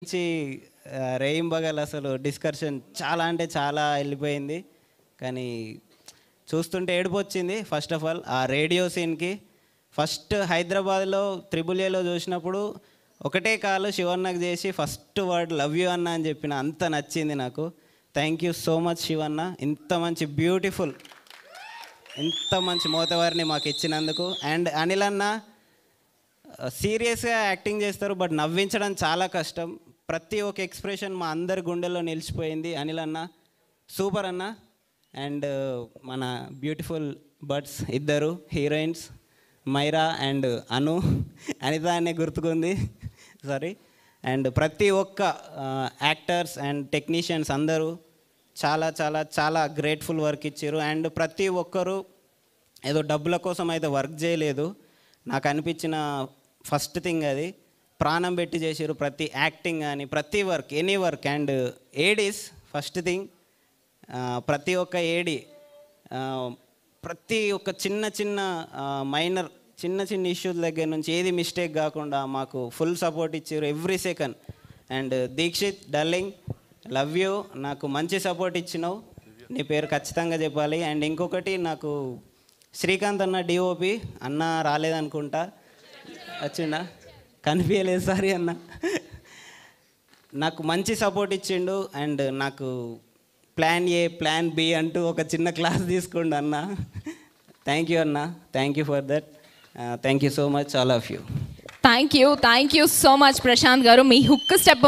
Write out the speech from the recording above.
నుంచి రేయింబగల్ అసలు డిస్కషన్ చాలా అంటే చాలా వెళ్ళిపోయింది. కానీ చూస్తుంటే ఏడుపు వచ్చింది. ఫస్ట్ ఆఫ్ ఆల్ ఆ రేడియో సీన్కి ఫస్ట్ హైదరాబాద్లో త్రిబుల్ ఏలో చూసినప్పుడు ఒకటే కాలు శివన్నకు చేసి ఫస్ట్ వర్డ్ లవ్ యూ అన్న అని చెప్పిన. అంత నచ్చింది నాకు. Thank you so much Shivanna, ఇంత మంచి బ్యూటిఫుల్ ఇంత మంచి మోతవారిని మాకు ఇచ్చినందుకు. అండ్ అనిల్ అన్న సీరియస్గా యాక్టింగ్ చేస్తారు, బట్ నవ్వించడం చాలా కష్టం. ప్రతి ఒక్క ఎక్స్ప్రెషన్ మా అందరి గుండెల్లో నిలిచిపోయింది. అనిల్ అన్న సూపర్ అన్న. అండ్ మన బ్యూటిఫుల్ బర్డ్స్ ఇద్దరు హీరోయిన్స్ మైరా అండ్ అను, అనిత అనే గుర్తుకుంది సారీ. అండ్ ప్రతి ఒక్క యాక్టర్స్ అండ్ టెక్నీషియన్స్ అందరూ చాలా చాలా చాలా గ్రేట్ఫుల్ వర్క్ ఇచ్చారు. అండ్ ప్రతి ఒక్కరు ఏదో డబ్బుల కోసం అయితే వర్క్ చేయలేదు. నాకు అనిపించిన ఫస్ట్ థింగ్ అది ప్రాణం పెట్టి చేసారు. ప్రతి యాక్టింగ్ కానీ ప్రతి work any work. And Aedes first thing, ప్రతి ఒక్క ఏడి ప్రతి ఒక్క చిన్న చిన్న మైనర్ చిన్న చిన్న ఇష్యూస్ దగ్గర నుంచి ఏది మిస్టేక్ కాకుండా మాకు ఫుల్ సపోర్ట్ ఇచ్చారు every second. And Dikshit darling love you, నాకు మంచి సపోర్ట్ ఇచ్చినావు, నీ పేరు ఖచ్చితంగా చెప్పాలి. అండ్ ఇంకొకటి నాకు శ్రీకాంత్ అన్న డిఓపి అన్న రాలేదనుకుంటా, వచ్చిండా కనిపించలేదు సారీ అన్న, నాకు మంచి సపోర్ట్ ఇచ్చిండు. అండ్ నాకు ప్లాన్ ఏ ప్లాన్ బి అంటూ ఒక చిన్న క్లాస్ తీసుకోండి అన్న. థ్యాంక్ యూ అన్న, thank you for that. Thank you so much all of you. Thank you so much Prashanth గారు. మీ హుక్ స్టెప్